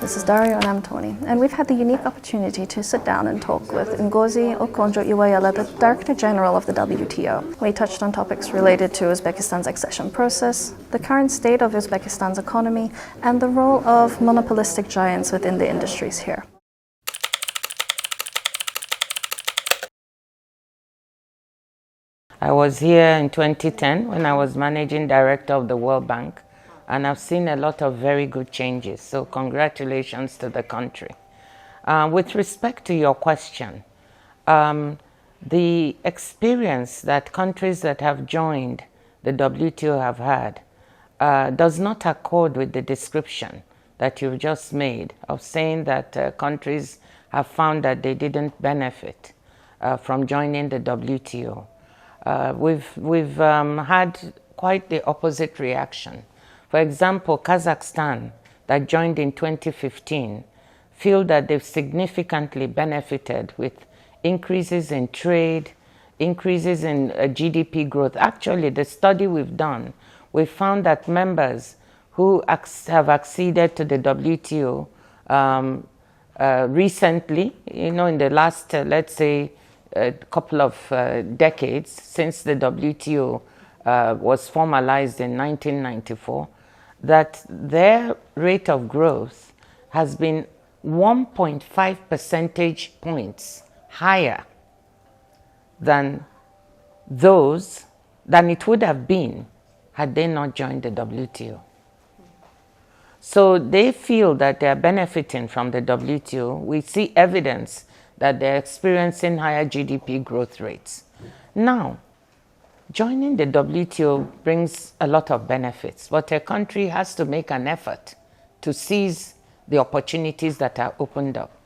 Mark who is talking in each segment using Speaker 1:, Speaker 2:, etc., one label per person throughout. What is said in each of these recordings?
Speaker 1: This is Dario and I'm Tony, and we've had the unique opportunity to sit down and talk with Ngozi Okonjo-Iweala, the Director General of the WTO. We touched on topics related to Uzbekistan's accession process, the current state of Uzbekistan's economy, and the role of monopolistic giants within the industries here.
Speaker 2: I was here in 2010 when I was Managing Director of the World Bank, and I've seen a lot of very good changes, so congratulations to the country. With respect to your question, the experience that countries that have joined the WTO have had does not accord with the description that you've just made of saying that countries have found that they didn't benefit from joining the WTO. We've had quite the opposite reaction. For example, Kazakhstan, that joined in 2015, feel that they've significantly benefited with increases in trade, increases in GDP growth. Actually, the study we've done, we found that members who have acceded to the WTO recently, in the last, let's say, a couple of decades since the WTO was formalized in 1994, that their rate of growth has been 1.5 percentage points higher than it would have been had they not joined the WTO. So they feel that they are benefiting from the WTO. We see evidence that they're experiencing higher GDP growth rates. Now, joining the WTO brings a lot of benefits, but a country has to make an effort to seize the opportunities that are opened up.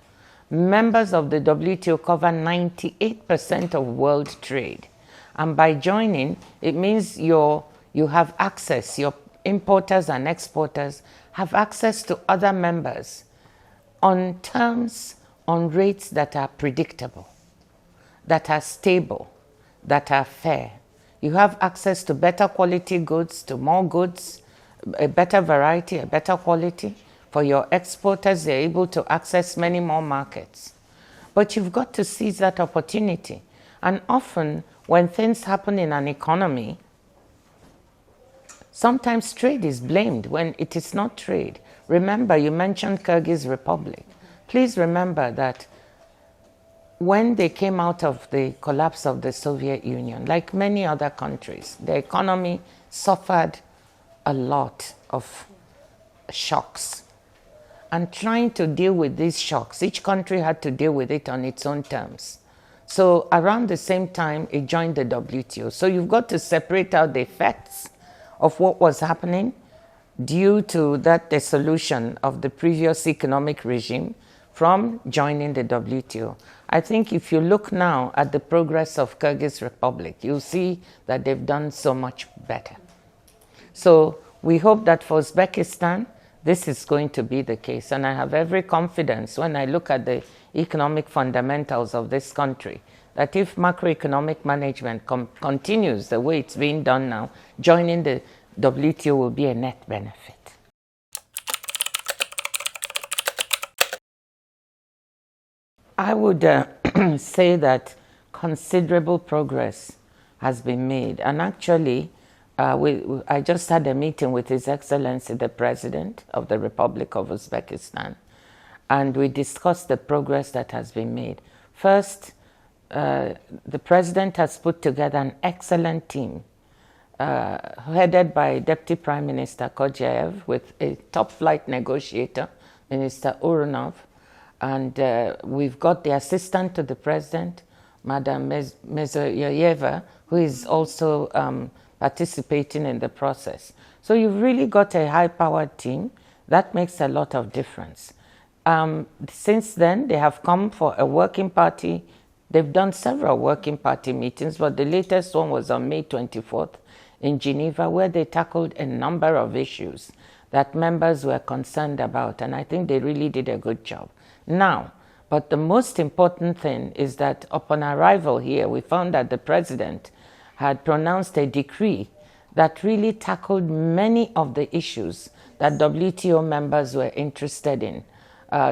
Speaker 2: Members of the WTO cover 98% of world trade. And by joining, it means you have access, your importers and exporters have access to other members on terms, on rates that are predictable, that are stable, that are fair. You have access to better quality goods, to more goods, a better variety, a better quality. For your exporters, they're able to access many more markets. But you've got to seize that opportunity. And often, when things happen in an economy, sometimes trade is blamed when it is not trade. Remember, you mentioned Kyrgyz Republic. Please remember that when they came out of the collapse of the Soviet Union, like many other countries, the economy suffered a lot of shocks. And trying to deal with these shocks, each country had to deal with it on its own terms. So around the same time, it joined the WTO. So you've got to separate out the effects of what was happening due to that dissolution of the previous economic regime from joining the WTO. I think if you look now at the progress of Kyrgyz Republic, you'll see that they've done so much better. So we hope that for Uzbekistan, this is going to be the case. And I have every confidence when I look at the economic fundamentals of this country, that if macroeconomic management continues the way it's being done now, joining the WTO will be a net benefit. I would say that considerable progress has been made. And actually, I just had a meeting with His Excellency, the President of the Republic of Uzbekistan, and we discussed the progress that has been made. First, the President has put together an excellent team headed by Deputy Prime Minister Kodjaev with a top-flight negotiator, Minister Urunov, and we've got the assistant to the president, Madam Mezoyeva, who is also participating in the process. So you've really got a high-powered team. That makes a lot of difference. Since then, they have come for a working party. They've done several working party meetings, but the latest one was on May 24th in Geneva, where they tackled a number of issues that members were concerned about, and I think they really did a good job. Now, but the most important thing is that upon arrival here, we found that the president had pronounced a decree that really tackled many of the issues that WTO members were interested in.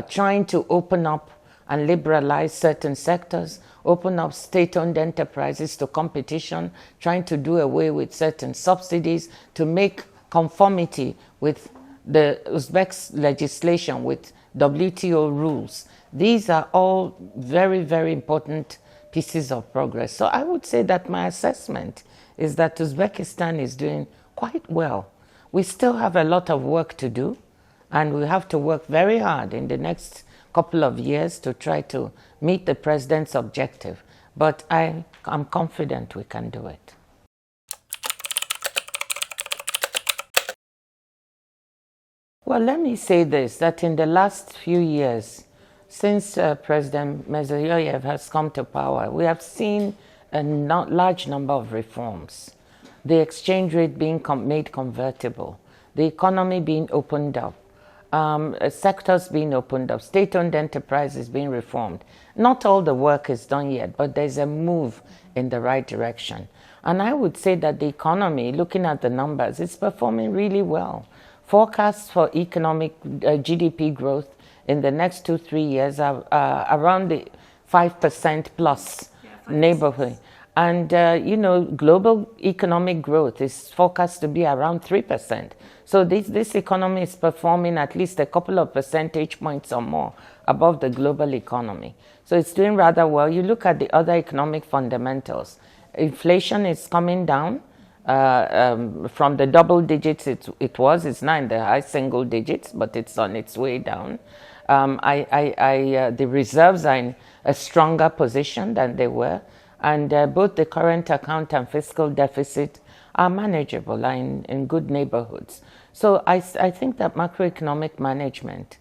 Speaker 2: trying to open up and liberalize certain sectors, open up state-owned enterprises to competition, trying to do away with certain subsidies to make conformity with the Uzbek legislation, with WTO rules. These are all very, very important pieces of progress. So I would say that my assessment is that Uzbekistan is doing quite well. We still have a lot of work to do, and we have to work very hard in the next couple of years to try to meet the president's objective. But I'm confident we can do it. Well, let me say this, that in the last few years, since President Medvedev has come to power, we have seen a large number of reforms. The exchange rate being made convertible, the economy being opened up, sectors being opened up, state-owned enterprises being reformed. Not all the work is done yet, but there's a move in the right direction. And I would say that the economy, looking at the numbers, is performing really well. Forecasts for economic GDP growth in the next 2-3 years are around the 5% plus neighborhood. And, global economic growth is forecast to be around 3%. So this economy is performing at least a couple of percentage points or more above the global economy. So it's doing rather well. You look at the other economic fundamentals. Inflation is coming down from the double digits it's now in the high single digits, but it's on its way down. The reserves are in a stronger position than they were. And both the current account and fiscal deficit are manageable, are in good neighborhoods. So I think that macroeconomic management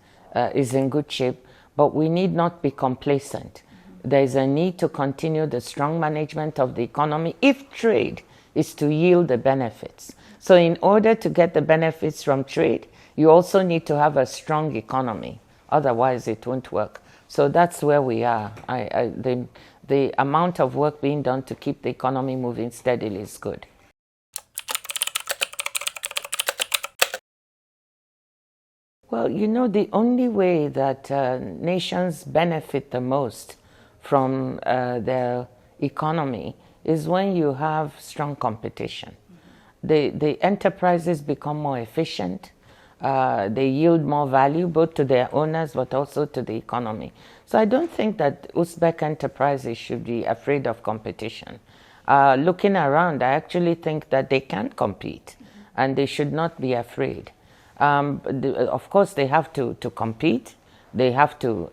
Speaker 2: is in good shape, but we need not be complacent. There is a need to continue the strong management of the economy if trade is to yield the benefits. So in order to get the benefits from trade, you also need to have a strong economy. Otherwise, it won't work. So that's where we are. The amount of work being done to keep the economy moving steadily is good. Well, the only way that nations benefit the most from their economy is when you have strong competition. The enterprises become more efficient. They yield more value both to their owners but also to the economy. So I don't think that Uzbek enterprises should be afraid of competition. Looking around, I actually think that they can compete and they should not be afraid. Of course, they have to compete. They have to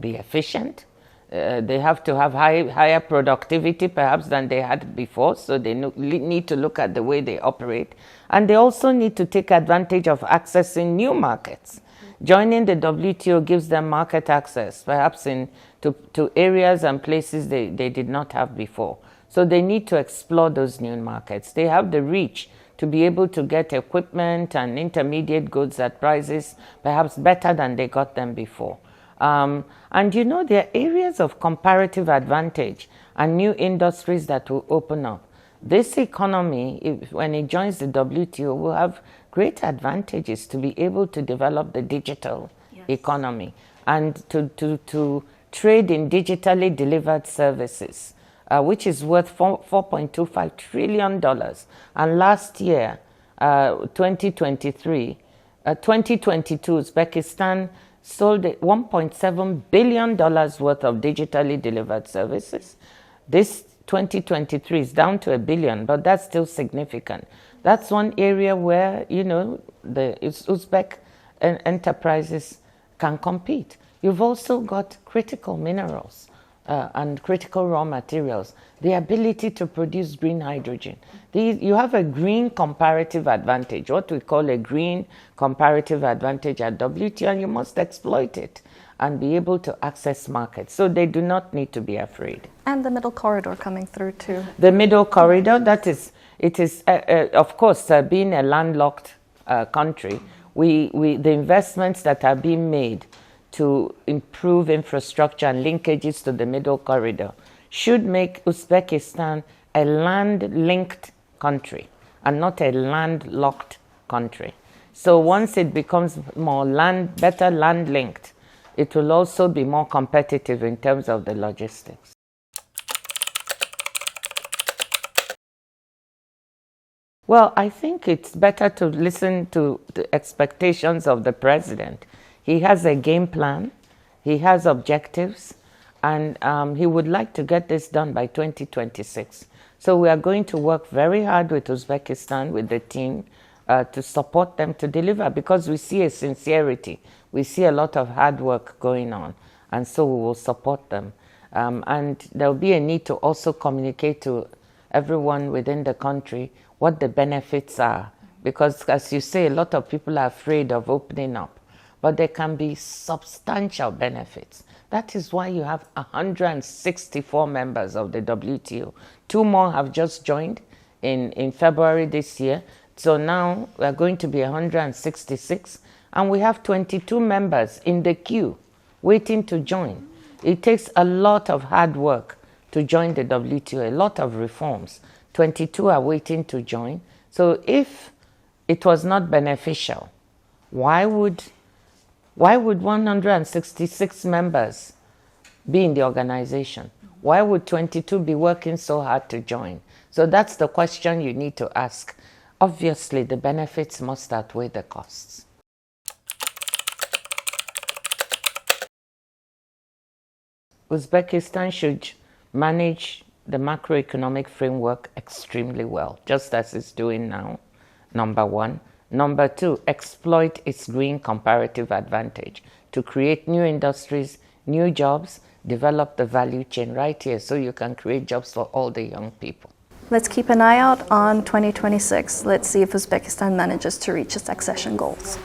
Speaker 2: be efficient. They have to have higher productivity perhaps than they had before, so they need to look at the way they operate. And they also need to take advantage of accessing new markets. Joining the WTO gives them market access, perhaps to areas and places they did not have before. So they need to explore those new markets. They have the reach to be able to get equipment and intermediate goods at prices perhaps better than they got them before. And there are areas of comparative advantage and new industries that will open up. This economy, when it joins the WTO, will have great advantages to be able to develop the digital economy and to trade in digitally delivered services, which is worth $4.25 trillion. And last year, 2022, Uzbekistan sold $1.7 billion worth of digitally delivered services. This 2023 is down to $1 billion, but that's still significant. That's one area where, the Uzbek enterprises can compete. You've also got critical minerals and critical raw materials, the ability to produce green hydrogen. You have a green comparative advantage, what we call a green comparative advantage at WTO, and you must exploit it and be able to access markets. So they do not need to be afraid.
Speaker 1: And the middle corridor coming through too.
Speaker 2: The middle corridor, of course, being a landlocked country, the investments that are being made to improve infrastructure and linkages to the middle corridor should make Uzbekistan a land-linked country and not a landlocked country. So once it becomes better land-linked, it will also be more competitive in terms of the logistics. Well, I think it's better to listen to the expectations of the president. He has a game plan, he has objectives, and he would like to get this done by 2026. So we are going to work very hard with Uzbekistan, with the team, to support them to deliver, because we see a sincerity. We see a lot of hard work going on, and so we will support them. And there will be a need to also communicate to everyone within the country what the benefits are, because as you say, a lot of people are afraid of opening up, but there can be substantial benefits. That is why you have 164 members of the WTO. 2 more have just joined in February this year. So now we are going to be 166, and we have 22 members in the queue waiting to join. It takes a lot of hard work to join the WTO, a lot of reforms. 22 are waiting to join. So if it was not beneficial, why would 166 members be in the organization? Why would 22 be working so hard to join? So that's the question you need to ask. Obviously, the benefits must outweigh the costs. Uzbekistan should manage the macroeconomic framework extremely well, just as it's doing now, number one. Number two, exploit its green comparative advantage to create new industries, new jobs, develop the value chain right here so you can create jobs for all the young people.
Speaker 1: Let's keep an eye out on 2026. Let's see if Uzbekistan manages to reach its accession goals.